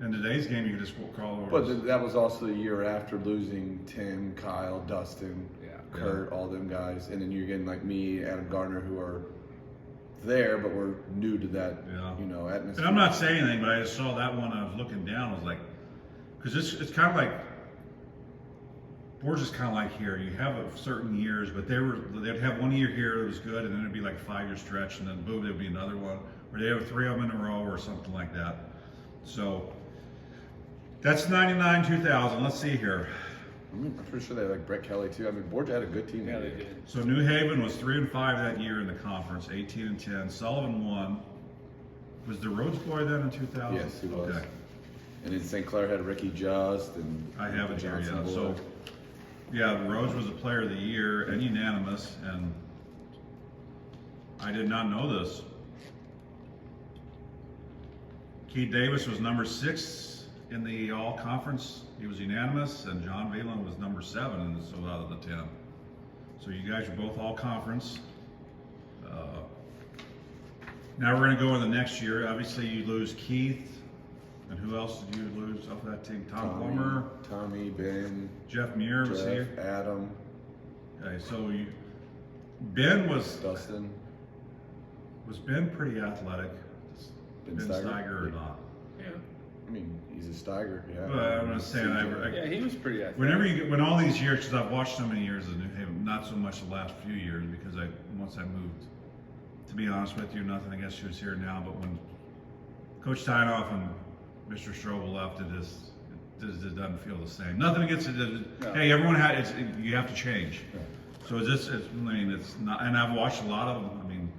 In today's game, you can just call over. But that was also the year after losing Tim, Kyle, Dustin, Kurt, all them guys, and then you're getting like me, Adam Gardner, who are there, but we're new to that, atmosphere. And I'm not saying anything, but I just saw that one. I was looking down. I was like, because it's kind of like boards is kind of like here. You have certain years, but they'd have 1 year here that was good, and then it'd be like a 5-year stretch, and then boom, there'd be another one, or they have 3 of them in a row, or something like that. So that's 99, 2000. Let's see here. I'm pretty sure they like Brett Kelly too. I mean, Bourge had a good team. Yeah, they did. So New Haven was 3-5 that year in the conference, 18-10. Sullivan won. Was the Rhodes boy then in 2000? Yes, he was. Okay. And then St. Clair had Ricky Just and I have it here, Johnson yeah. boy. So, yeah, Rhodes was a player of the year and unanimous, and I did not know this. Keith Davis was number 6 in the all-conference. He was unanimous, and John Viehland was number 7, and so out of the 10. So you guys are both all-conference. Now we're going to go in the next year. Obviously, you lose Keith. And who else did you lose off that team? Tom Plummer, Tommy, Ben, Jeff Muir was Jeff, here. Adam, Okay, so Ben was Dustin, Ben pretty athletic? Ben Steiger or not? Yeah. I mean, he's a Steiger, yeah. Well, I'm not saying Yeah, he was pretty athletic. whenever you get, when all these years, because I've watched so many years of New Haven, not so much the last few years, because once I moved, to be honest with you, nothing against who's here now, but when Coach Steinoff and Mr. Strobel left, it doesn't feel the same. Nothing against it. No. Hey, everyone you have to change. Yeah. So it's not, and I've watched a lot of them. I mean,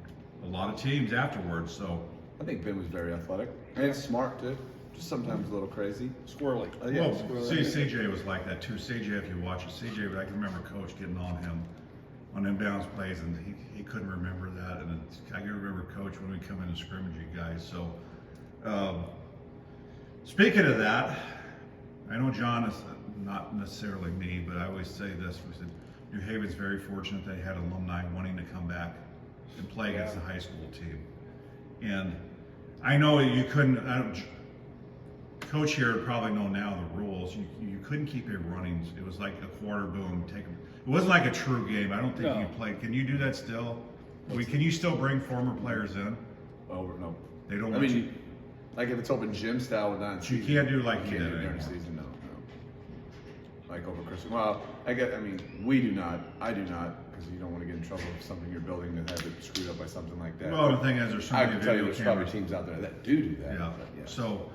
a lot of teams afterwards. So I think Ben was very athletic and smart too. Just sometimes a little crazy. Squirrely. Yeah, well, squirrely. CJ was like that too. CJ, if you watch it, CJ, I can remember Coach getting on him on inbounds plays, and he couldn't remember that. And I can remember Coach when we come in and scrimmage you guys. So. Speaking of that, I know John is not necessarily me, but I always say this: we said New Haven's very fortunate they had alumni wanting to come back and play against the high school team. And I know you couldn't. Coach here would probably know now the rules. You couldn't keep it running. It was like a quarter boom. It wasn't like a true game. I don't think you could play. Can you do that still? Can you still bring former players in? Oh no, They don't. I mean, like if it's open gym style with that, you can't do like you you can't did do during the anymore. season. No. Like over Christmas. Well, I mean, we do not. I do not, because you don't want to get in trouble with something you're building and have it screwed up by something like that. Well, the thing is, there's so I many can tell you, video there's probably cameras. teams out there that do that. Yeah. But yeah. So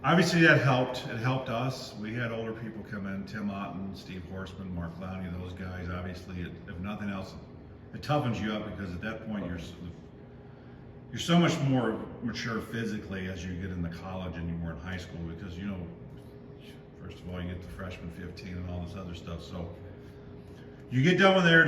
obviously that helped. It helped us. We had older people come in: Tim Otten, Steve Horseman, Mark Lowney. Those guys. Obviously, if nothing else, it toughens you up, because at that point you're so much more mature physically as you get into college and you were in high school, because first of all, you get the freshman 15 and all this other stuff. So you get done with there.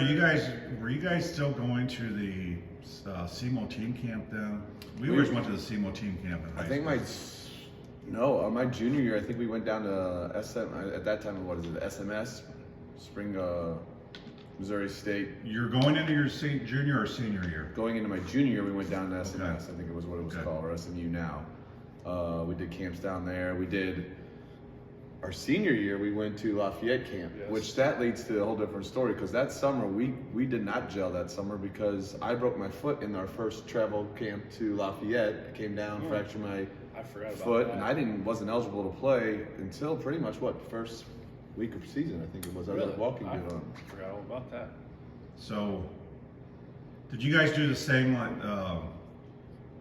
Were you guys still going to the SEMO team camp then? We always went to the SEMO team camp in high I think school. my junior year, I think we went down to at that time, what is it, SMS, Spring, Missouri State. You're going into your junior or senior year? Going into my junior year, we went down to SMS, Okay. I think it was what it was Okay. called, or SMU now. We did camps down there. We did, our senior year, we went to Lafayette camp, Yes. which that leads to a whole different story, because that summer, we did not gel that summer, because I broke my foot in our first travel camp to Lafayette. I came down, fractured my I forgot about foot, that. and I wasn't eligible to play until pretty much first week of season, I think it was. I was Really? at walking I good on. forgot all about that. So did you guys do the same like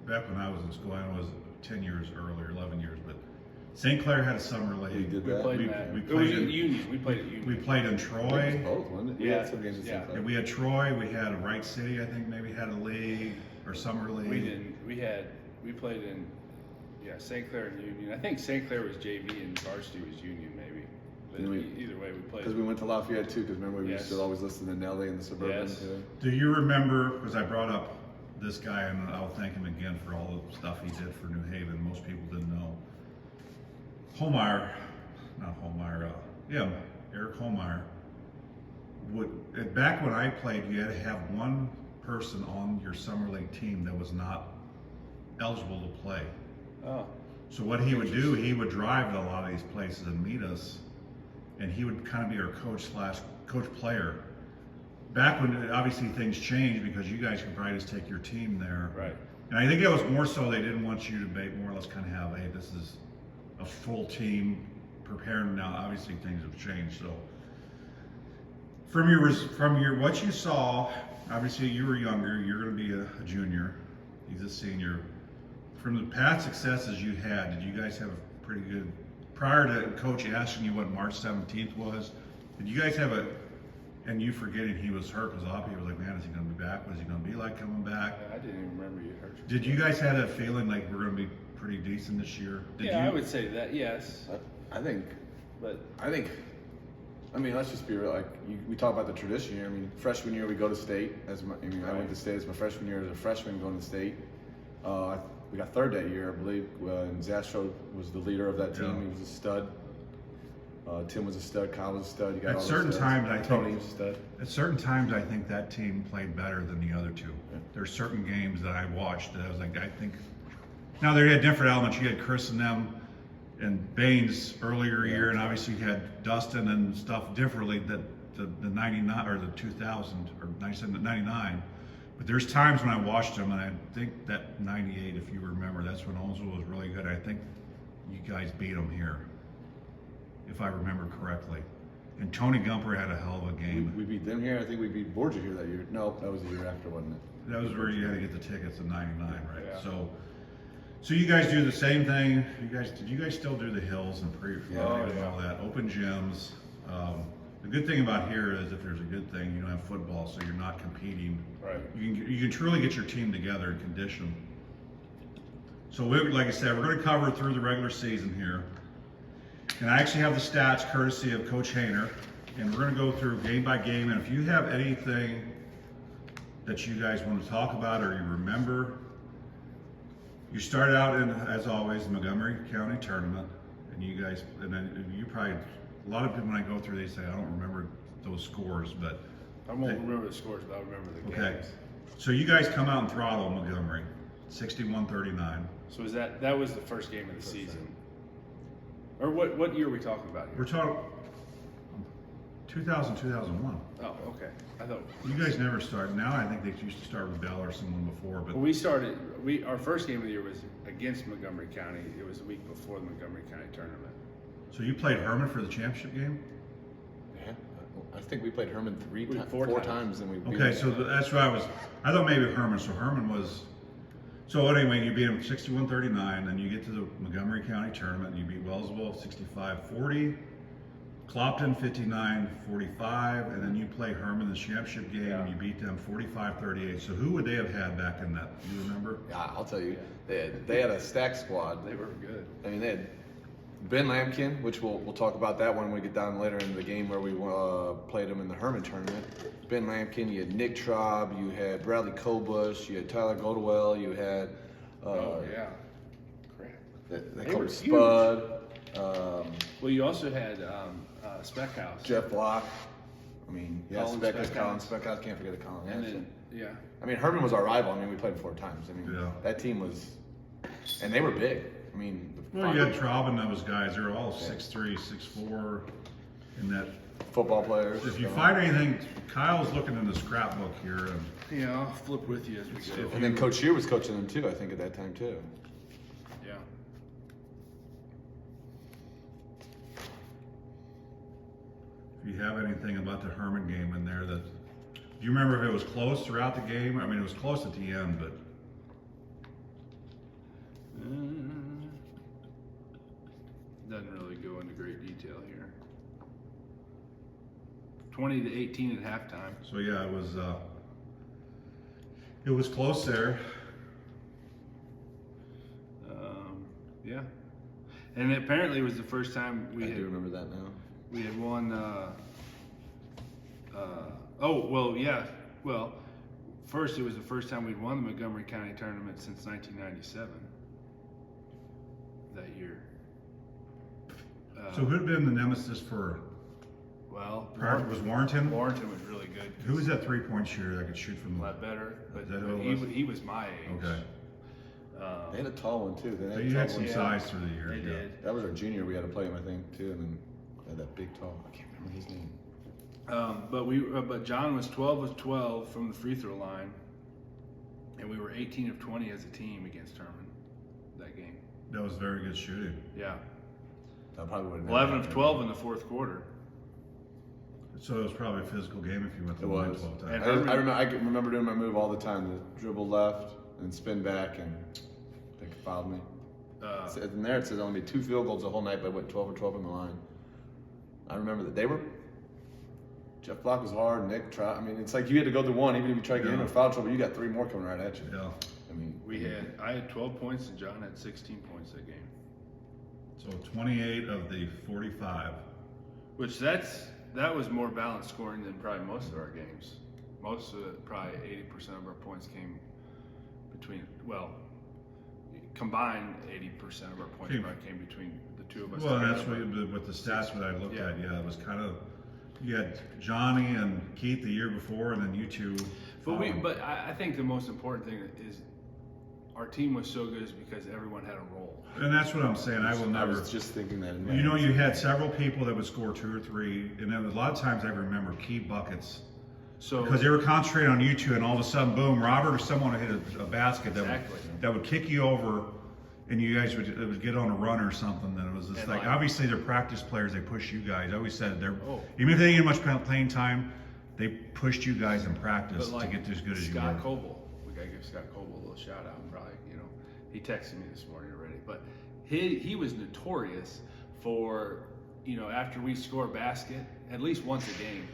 back when I was in school? I was 10 years earlier, 11 years, but St. Clair had a summer league. We did We that. played we- in that. we It was played in in- Union. We played at Union. We played in I think it was Troy. both, wasn't it? We Yeah. had some games at Yeah. St. Clair. And we had Troy, we had Wright City, I think maybe had a league or summer league. We didn't. We played in, St. Clair and Union. I think St. Clair was JV and varsity was Union maybe. But And we- either way, we played. Because we went to Lafayette too, because remember we used Yes. to always listen to Nelly and the Suburban Yes. too. Do you remember, because I brought up this guy and I'll thank him again for all the stuff he did for New Haven, most people didn't know. Eric Holmeyer, back when I played, you had to have one person on your summer league team that was not eligible to play. Oh. So what he would do, he would drive to a lot of these places and meet us, and he would kind of be our coach player. Back when obviously things changed because you guys could probably just take your team there. Right. And I think it was more so they didn't want you to more or less kind of have, hey, this is a full team preparing now. Obviously things have changed. So from your what you saw, obviously you were younger. You're going to be a junior. He's a senior. From the past successes you had, did you guys have a pretty good? Prior to Coach asking you what March 17th was, did you guys have a? And you forgetting he was hurt because a lot of people were like, man, is he going to be back? Was he going to be like coming back? I didn't even remember you hurt. Did you guys have that feeling like we're going to be pretty decent this year? I would say that, yes. I think, But I mean, let's just be real. Like we talk about the tradition here. I mean, freshman year we go to state. I went to state as my freshman year as a freshman going to state. We got third that year, I believe. And Zastro was the leader of that team. Yeah. He was a stud. Tim was a stud. Kyle was a stud. You got At all certain the times, I Tony think. was a stud. At certain times, I think that team played better than the other two. Yeah. There's certain games that I watched that I was like, I think. Now they had different elements. You had Chris and them, and Baines earlier year, and obviously you had Dustin and stuff differently. That the 99 or the 2000 or 97, 99. But there's times when I watched them, and I think that 98, if you remember, that's when Owensville was really good. I think you guys beat them here, if I remember correctly. And Tony Gumper had a hell of a game. We beat them here. I think we beat Borgia here that year. No, that was the year after, wasn't it? That was where you had to get the tickets in '99, right? Yeah. So you guys do the same thing. Did you guys still do the hills and Yeah. and all that? Open gyms. The good thing about here is if there's a good thing, you don't have football, so you're not competing. right. You can truly get your team together and condition. So like I said, we're going to cover through the regular season here. And I actually have the stats courtesy of Coach Hayner, and we're going to go through game by game. And if you have anything that you guys want to talk about or you remember, you started out in, as always, the Montgomery County tournament, and you guys, and then you probably, a lot of people when I go through, they say I don't remember those scores, but I won't remember the scores, but I'll remember the okay. games. So you guys come out and throttle Montgomery, 61-39. So that was the first game of the season? Or what year are we talking about here? We're talking 2000, 2001. Oh, okay. I thought. You guys never started. Now I think they used to start with Bell or someone before, but Well, our first game of the year was against Montgomery County. It was a week before the Montgomery County tournament. so you played Herman for the championship game? Yeah. I think we played Herman four times, and we beat Okay, them. so that's what I thought maybe Herman. So Herman was. So anyway, you beat him 61-39, then you get to the Montgomery County tournament, and you beat Wellsville 65-40, Clopton 59-45, and then you play Herman in the championship game, and you beat them 45-38. So who would they have had back in that? Do you remember? Yeah, I'll tell you. They had a stacked squad. They were good. I mean, they had Ben Lampkin, which we'll talk about that when we get down later in the game where we played them in the Herman tournament. Ben Lampkin, you had Nick Traub, you had Bradley Kobush, you had Tyler Godewell, you had Crap. they They called were him Spud, Well, you also had Speckhouse. Jeff Block. I mean, yeah, Colin Colin Speckhouse. Speckhouse, can't forget the Colin. And Anderson. then I mean, Herman was our rival. I mean, we played 4 times. I mean, Yeah. that team was, and they were big. I mean, Well, you had Traub and those guys. They're all 6'3", 6'4", in that. football players. If you find anything, Kyle's looking in the scrapbook here, and I'll flip with you as we go. And then Coach Shear was coaching them too, I think, at that time too. Yeah. if you have anything about the Herman game in there that, do you remember if it was close throughout the game? I mean, it was close at the end, but Doesn't really go into great detail here. 20-18 at halftime. so yeah, it was close there. Yeah. And apparently it was the first time I do remember that now. we had won. First it was the first time we'd won the Montgomery County tournament since 1997. That year. So who'd been the nemesis for? Well, Prior was Warrenton. Warrenton was really good. Who was that 3-point shooter that could shoot from? A lot better, but Is that who it he, was? he was my age. Okay. They had a tall one too. They had some size through the years. They did. That was our junior. We had to play him, I think, too, and then they had that big tall. I can't remember his name. But John was 12 of 12 from the free throw line, and we were 18 of 20 as a team against Herman that game. That was very good shooting. Yeah. That probably would have 11 of 12 in the fourth quarter. So it was probably a physical game if you went to It the line was. 12 And times. I remember doing my move all the time: the dribble left and spin back, and they fouled me. And there it says only 2 field goals the whole night, but I went 12 or 12 in the line. I remember that they were. Jeff Block was hard. Nick tried. I mean, it's like you had to go to one, even if you try to get him in foul trouble, you got 3 more coming right at you. Yeah. I mean, I had 12 points and John had 16 points that game. So 28 of the 45. Which that was more balanced scoring than probably most of our games. Most of it, probably 80% of our points came combined 80% of our points probably came between the two of us. Well, together. that's what the stats that I looked Yeah. at. Yeah, it was kind of, you had Johnny and Keith the year before, and then you two. But I think the most important thing is our team was so good is because everyone had a role. And that's what I'm saying. I will I never. was just thinking that. You know, you had several people that would score 2 or 3, and then a lot of times I remember key buckets. So Because they were concentrating on you two, and all of a sudden, boom, Robert or someone would hit a basket Exactly. that would kick you over, and you guys would get on a run or something. Then it was just And like, like- obviously they're practice players. They push you guys. I always said Oh. even if they didn't get much playing time, they pushed you guys in practice But like to get as good as you Scott were. Coble, we gotta give Scott Coble a little shout out. Probably, he texted me this morning already. But he was notorious for, after we score a basket, at least once a game,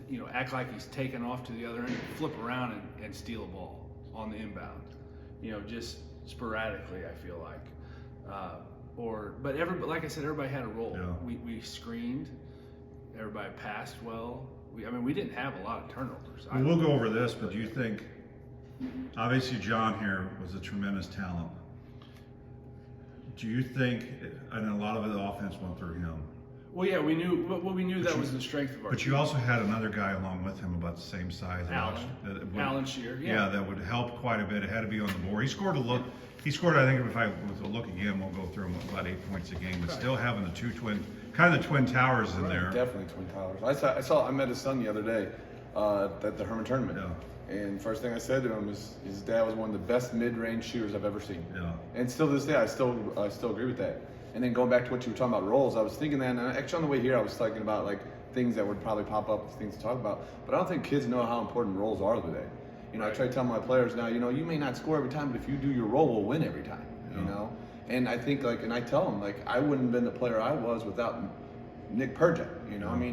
he would, act like he's taken off to the other end, flip around and steal a ball on the inbound. Just sporadically, I feel like. But like I said, everybody had a role. Yeah. We screened. Everybody passed well. We didn't have a lot of turnovers. Well, we'll go over this, but do you think, obviously John here was a tremendous talent. Do you think, and a lot of the offense went through him, Well, yeah, we knew that was the strength of our but team. you also had another guy along with him about the same size. Alan Shear, Yeah, that would help quite a bit. It had to be on the board. He scored, I think if I was to look again, we'll go through him about 8 points a game, but still having the twin towers in there. Definitely Twin Towers. I met his son the other day at the Herman tournament. Yeah. And first thing I said to him is his dad was one of the best mid-range shooters I've ever seen. Yeah. And still to this day, I still agree with that. And then going back to what you were talking about roles, I was thinking that, and actually on the way here, I was thinking about like things that would probably pop up, things to talk about. But I don't think kids know how important roles are today. I try to tell my players now, you may not score every time, but if you do your role, we'll win every time. Yeah. And I think and I tell them I wouldn't have been the player I was without Nick Perjak.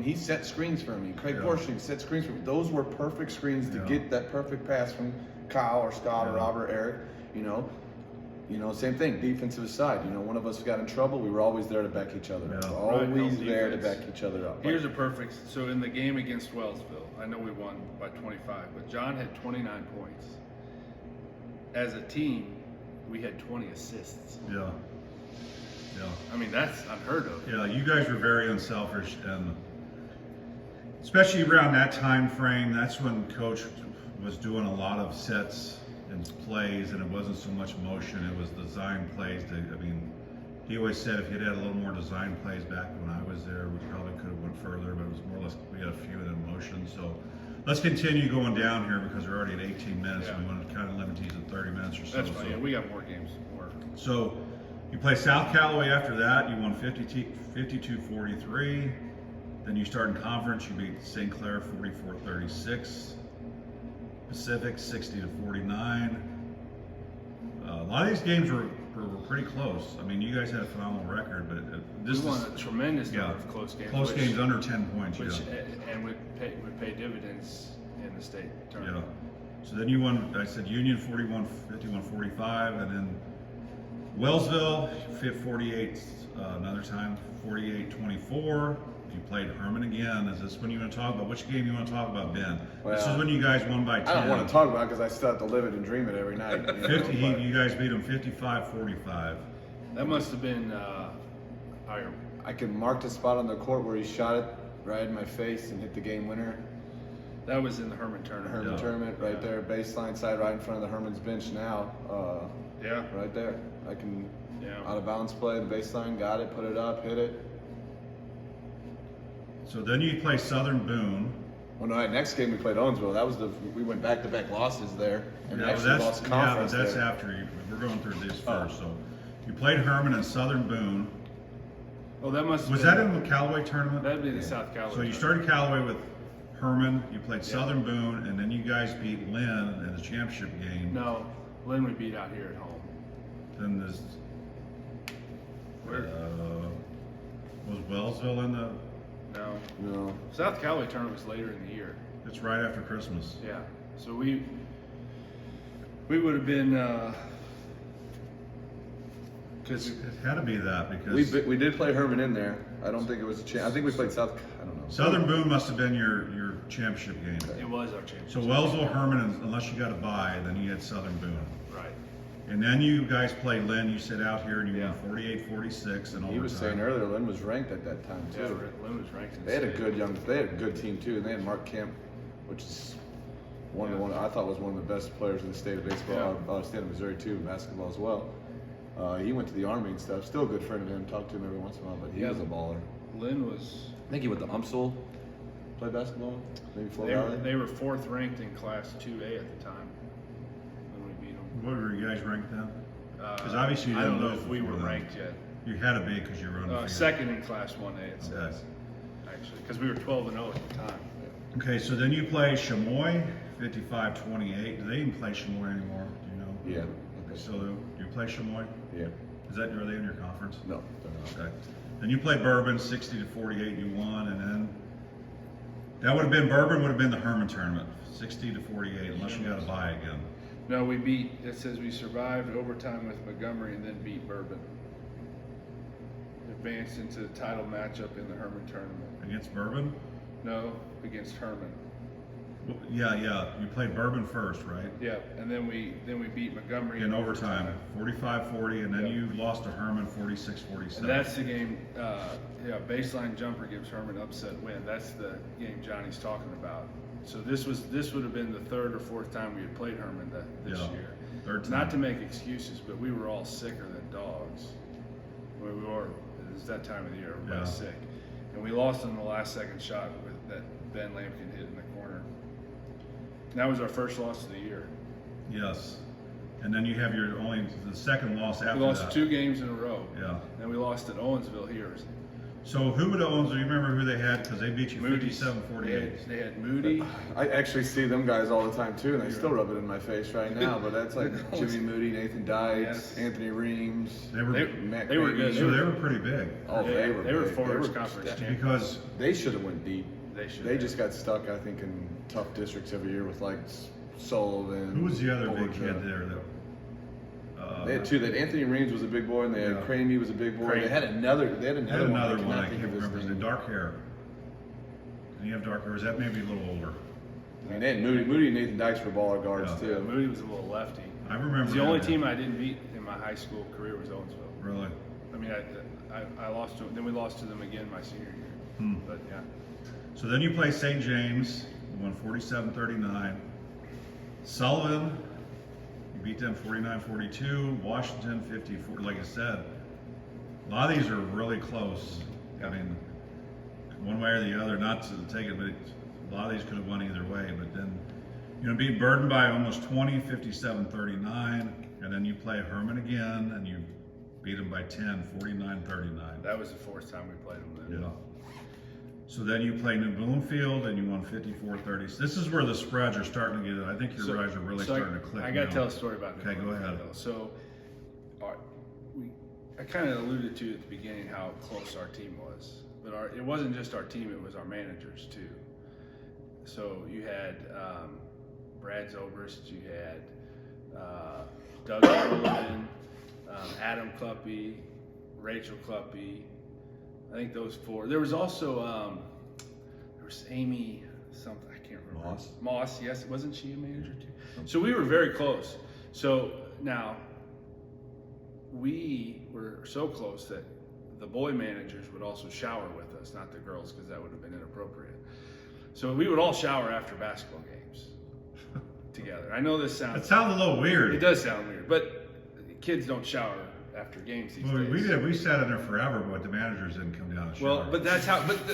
He set screens for me. Craig Borshing set screens for me. Those were perfect screens to get that perfect pass from Kyle or Scott or Robert or Eric. Same thing, defensive side. One of us got in trouble, we were always there to back each other up. Yeah. Always Right, there to defense. back each other up. Here's a perfect. So in the game against Wellsville, I know we won by 25, but John had 29 points. As a team, we had 20 assists. Yeah. Yeah. That's unheard of. Yeah, you guys were very unselfish, and especially around that time frame, that's when Coach was doing a lot of sets and plays, and it wasn't so much motion, it was design plays. He always said if you'd had a little more design plays back when I was there, we probably could have went further, but it was more or less, we had a few of them motion. So let's continue going down here because we're already at 18 minutes, and we want to kind of limit these at 30 minutes or so. That's fine. Yeah, we got more games. So you play South Callaway after that. You won 52-43. Then you start in conference. You beat St. Clair 44-36. Pacific 60-49. A lot of these games were pretty close. You guys had a phenomenal record, but We won a tremendous number of close games. Close games under 10 points. And would pay dividends in the state tournament. Yeah. So then you won. I said Union 51-45, and then Wellsville 48 another time 48-24. You played Herman again. Is this when you want to talk about which game you want to talk about, Ben? This is when you guys won by 10. I don't want to talk about it because I still have to live it and dream it every night. 50. You guys beat them 55-45. That must have been I can mark the spot on the court where he shot it right in my face and hit the game winner. That was in the Herman tournament. Herman tournament, right there, baseline side, right in front of the Herman's bench now. Yeah. Right there. I can out of bounds play the baseline, got it, put it up, hit it. So then you play Southern Boone. Well, no, next game we played Owensville. That was we went back-to-back losses there, and actually lost conference. But that's there. after you. We're going through this first. So you played Herman and Southern Boone. Oh, that must. Was that in the Callaway tournament? That'd be the South Callaway. So you started Callaway with Herman. You played Southern Boone, and then you guys beat Lynn in the championship game. No, Lynn we beat out here at home. Then this. Was Wellsville in the? No. South Callaway tournament was later in the year. It's right after Christmas. Yeah. So we would have been because it had to be that because we did play Herman in there. I don't think it was a I think we played South. I don't know. Southern Boone must have been your championship game. it was our championship. So Wellsville, Herman, unless you got a bye, then you had Southern Boone. Right. And then you guys played Lynn. You sit out here and you won 48-46 and He was saying earlier Lynn was ranked at that time too. Yeah, Lynn was ranked. They had a good team too, and they had Mark Kemp, which is one I thought was one of the best players in the state of baseball, state of Missouri too, basketball as well. He went to the Army and stuff. Still a good friend of him. Talked to him every once in a while, but he was a baller. Lynn was. I think he went to UMSL, play basketball, maybe Flo Valley. They were 4th ranked in Class 2A at the time when we beat them. What were you guys ranked then? Because obviously you I didn't don't know if we were before then. ranked yet. You had to be because you were undefeated. 2nd in Class 1A it says, actually, because we were 12-0 at the time. Okay, so then you play Chamois, 55-28. Do they even play Chamois anymore? Do you know? Yeah. Okay. So you play Chamois? Yeah. Are they in your conference? No, they're not. Okay. Then you play Bourbon, 60-48. You won, and then that would have been Bourbon. Would have been the Herman tournament, 60-48, unless you got a bye again. No, we beat. It says we survived overtime with Montgomery and then beat Bourbon. Advanced into the title matchup in the Herman tournament. Against Bourbon? No, against Herman. Well, yeah. You played Bourbon first, right? Yeah, and then we beat Montgomery In overtime, 45-40, and then you lost to Herman, 46-47. And that's the game. Baseline jumper gives Herman upset win. That's the game Johnny's talking about. So this would have been the 3rd or 4th time we had played Herman this year. 3rd time. Not to make excuses, but we were all sicker than dogs. We were. It was that time of the year. Everybody was sick, and we lost on the last second shot with that Ben Lampkin hit in the corner. And that was our first loss of the year. Yes. And then you have the second loss after that. We lost 2 games in a row. Yeah. And we lost at Owensville here. So who would owns? Do you remember who they had? Because they beat you Moody's. 57-48. They had Moody. I actually see them guys all the time too, and they still rub it in my face right now. But that's like Jimmy Moody, Nathan Dykes, Anthony Reams. They were good. So they were pretty big. Oh, they were big. Forest Conference champions. Because they should have went deep. They just got stuck, I think, in tough districts every year with like Sullivan. Who was the other big kid there though? They had 2. That Anthony Reams was a big boy, and they had Cramey was a big boy. They had another. They had another one. I can't remember. The dark hair. Did he have dark hair? Or is that maybe a little older? I mean, they had Moody and Nathan Dykes were baller guards too. Yeah, Moody was a little lefty. I remember. The only team I didn't beat in my high school career was Owensville. Really? I mean, I lost to them. Then we lost to them again my senior year. But yeah. So then you play St. James. You won 47-39. Sullivan. You beat them 49-42. Washington 54. Like I said, a lot of these are really close. I mean, one way or the other. Not to take it, but a lot of these could have won either way. But then, beat Burden by almost 20, 57-39, and then you play Herman again, and you beat them by 10, 49-39. That was the 4th time we played them then. Yeah. So then you play New Bloomfield, and you won 54-30. So this is where the spreads are starting to get. I think your guys are really starting to click. I got to tell a story about that. Okay, go ahead. So, I kind of alluded to at the beginning how close our team was, but it wasn't just our team; it was our managers too. So you had Brad Zobrist, you had Doug Sullivan, Adam Cluppy, Rachel Cluppy. I think those 4. There was also there was Amy something, I can't remember. Moss, yes, wasn't she a manager too? So we were very close. So now we were so close that the boy managers would also shower with us, not the girls, because that would have been inappropriate. So we would all shower after basketball games together. I know this sounds. It sounds a little weird. It does sound weird, but kids don't shower after games these days. We did. We sat in there forever, but the managers didn't come down and shower. Well, but that's how. But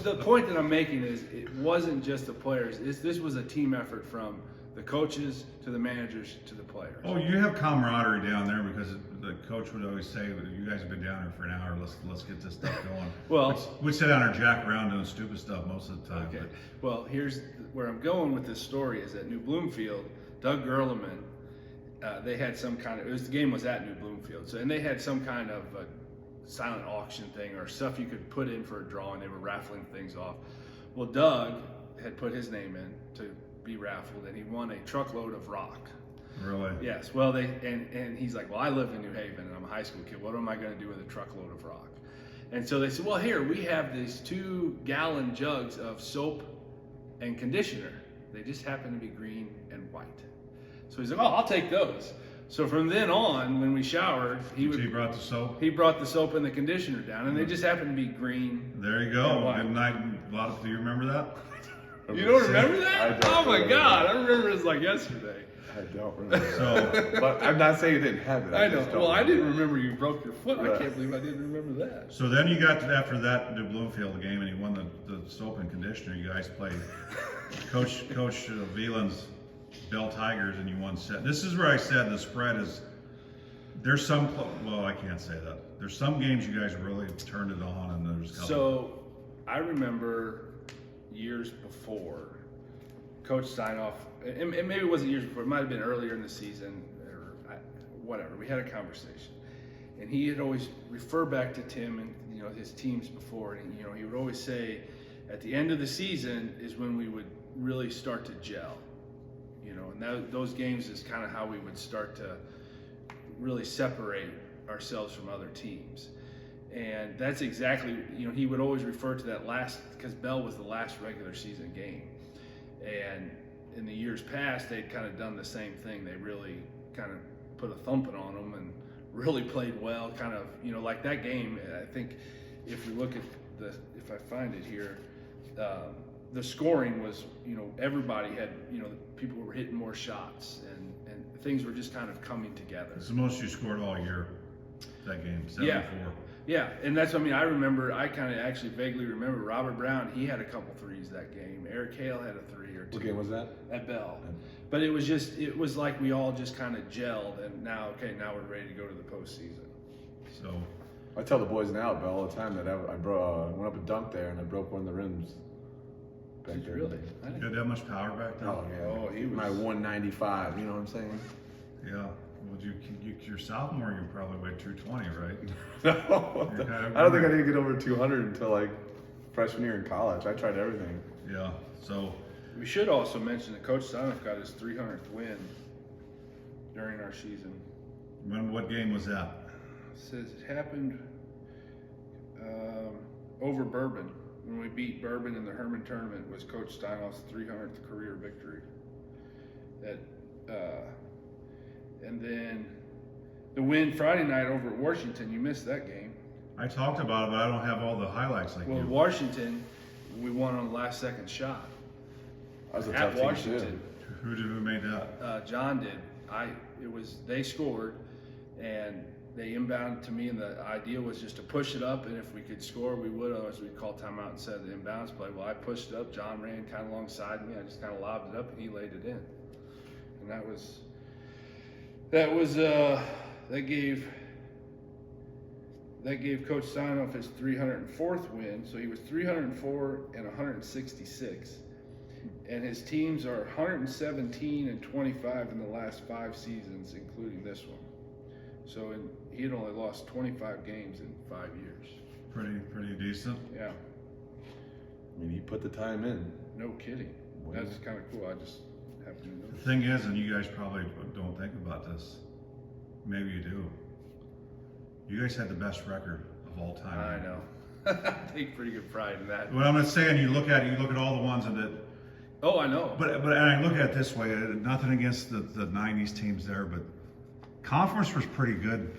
the point that I'm making is, it wasn't just the players. This was a team effort from the coaches to the managers to the players. Oh, you have camaraderie down there because the coach would always say, "You guys have been down here for an hour. Let's get this stuff going." Well, we'd sit down and jack around doing stupid stuff most of the time. Okay. But Well, here's where I'm going with this story is at New Bloomfield, Doug Gerleman, they had some kind of, the game was at New Bloomfield. So, and they had some kind of silent auction thing or stuff you could put in for a drawing. They were raffling things off. Well, Doug had put his name in to be raffled and he won a truckload of rock. really, Yes. Well, and he's like, well, I live in New Haven and I'm a high school kid. What am I going to do with a truckload of rock? And so they said, well, here, we have these 2-gallon jugs of soap and conditioner. They just happen to be green and white. So he's like, oh, I'll take those. So from then on, when we showered, he brought the soap. He brought the soap and the conditioner down, and they just happened to be green. There you go. Do you remember that? You don't remember that? I don't Oh my remember God, that. I remember it like yesterday. I don't remember. So, But I'm not saying you didn't have it. I know. just don't Well, I didn't remember. remember you broke your foot. I Right. can't believe I didn't remember that. so then you got to, after that New Bloomfield game, and he won the soap and conditioner. You guys played Coach Viehland's Bell Tigers, and you won set. This is where I said the spread is. There's some. Well, I can't say that. There's some games you guys really turned it on, and there's a couple. So I remember years before, Coach Steinoff, and maybe it wasn't years before, it might have been earlier in the season, or whatever. We had a conversation, and he had always refer back to Tim and his teams before, and he would always say, at the end of the season is when we would really start to gel, and those games is kind of how we would start to really separate ourselves from other teams. And that's exactly, he would always refer to that last, because Bell was the last regular season game. And in the years past, they'd kind of done the same thing. They really kind of put a thumping on them and really played well, kind of, like that game. I think if we look at if I find it here, the scoring was, everybody had, people were hitting more shots and things were just kind of coming together. It's the most you scored all year, that game, 74. Yeah, and that's what I mean. I kind of actually vaguely remember Robert Brown, he had a couple threes that game. Eric Hale had a 3 or 2. What game was that? At Bell. But it was like we all just kind of gelled, and now we're ready to go to the postseason. So I tell the boys now at Bell all the time that I went up and dunked there and I broke one of the rims. Back there. Really? you had that much power back then? Oh yeah. Oh, he was my 195. You know what I'm saying? Yeah. Well, your sophomore, you probably weighed 220, right? No, You're kind of- I don't think I didn't get over 200 until like freshman year in college. I tried everything. Yeah. So We should also mention that Coach Steinoff got his 300th win during our season. what game was that? It says it happened over Bourbon. When we beat Bourbon in the Herman tournament, was Coach Steinoff's 300th career victory. And then the win Friday night over at Washington, you missed that game. I talked about it, but I don't have all the highlights like Well, you. Washington, we won on the last second shot. That was a At tough team Washington. too. Who made that? John did. They scored, and they inbounded to me, and the idea was just to push it up, and if we could score, we would. Otherwise, we'd call timeout and set the inbounds play. Well, I pushed it up. John ran kind of alongside me. I just kind of lobbed it up, and he laid it in. And that gave Coach Steinoff his 304th win. So he was 304 and 166. And his teams are 117 and 25 in the last 5 seasons, including this one. So he had only lost 25 games in 5 years. Pretty decent. Yeah, I mean, he put the time in. no kidding. That's kind of cool. I just happened to know. The thing is, and you guys probably don't think about this, maybe you do. You guys had the best record of all time. I know. I take pretty good pride in that. What I'm not saying, you look at all the ones that. Oh, I know. But and I look at it this way, nothing against the 90s teams there, but conference was pretty good.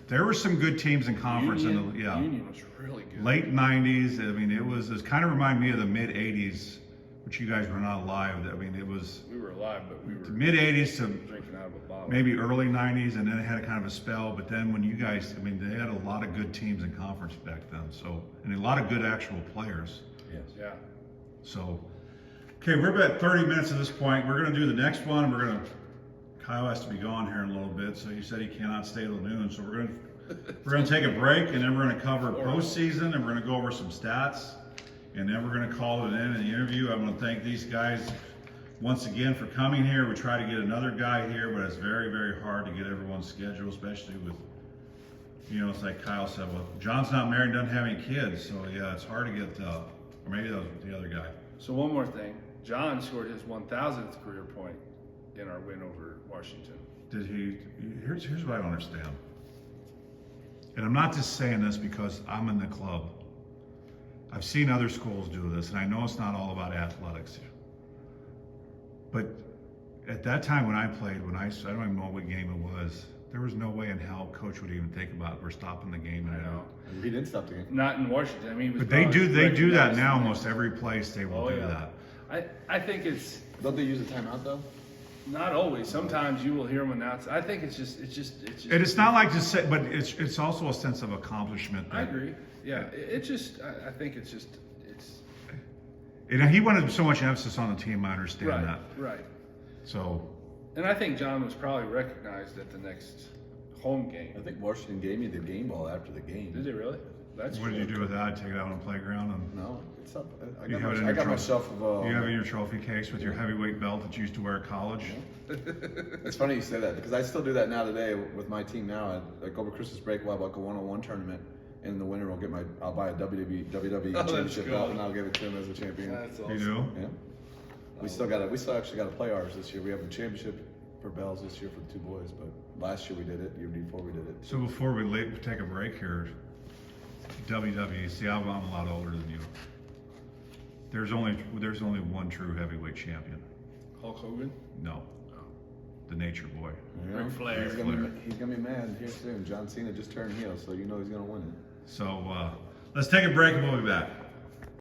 There were some good teams in conference. Union was really good. Late 90s, I mean, it kind of reminded me of the mid 80s but you guys were not alive. I mean, it was We were alive, but we were mid 80s to drinking out of a bottle. maybe early 90s, and then it had a kind of a spell. But then when you guys, I mean, they had a lot of good teams in conference back then. So, and a lot of good actual players. Yes. Yeah. So, okay, we're about 30 minutes at this point. We're going to do the next one. Kyle has to be gone here in a little bit, so he said he cannot stay till noon. So we're going to take a break, and then we're going to cover postseason, and we're going to go over some stats, and then we're going to call it in the interview. I'm going to thank these guys once again for coming here. We try to get another guy here, but it's very, very hard to get everyone's schedule, especially with, it's like Kyle said, well, John's not married, doesn't have any kids, so yeah, it's hard to get, or maybe that was the other guy. So one more thing. John scored his 1,000th career point in our win over Washington. Did he? Here's what I don't understand. And I'm not just saying this because I'm in the club. I've seen other schools do this, and I know it's not all about athletics. But at that time when I played, I don't even know what game it was, there was no way in hell coach would even think about we're stopping the game. I know. He didn't stop the game. Not in Washington. I mean, but they do that now. Almost every place they will do that. I think it's. Don't they use a timeout though? Not always. Sometimes you will hear them announce. I think it's just. And it's not like to say, but it's also a sense of accomplishment. I agree. Yeah. It's just. I think it's just. He wanted so much emphasis on the team. I understand that. Right. So. And I think John was probably recognized at the next home game. I think Washington gave me the game ball after the game. Did they really? That's what did you do with that? Take it out on the playground and. No, it's up. I You got myself. You have it in your trophy case with your heavyweight belt that you used to wear at college. Yeah. It's funny you say that because I still do that now today with my team now. Like over Christmas break, we'll have like a one-on-one tournament, and in the winter I'll buy a WWE championship belt and I'll give it to him as a champion. That's awesome. You do? Yeah. We still actually got to play ours this year. We have the championship for bells this year for the two boys, but last year we did it. Year before we did it. So before we take a break here, WWE. See, I'm a lot older than you. There's only one true heavyweight champion. Hulk Hogan? No. The Nature Boy. Yeah. Ric Flair. He's gonna be mad here soon. John Cena just turned heel, so you know he's gonna win it. So let's take a break and we'll be back.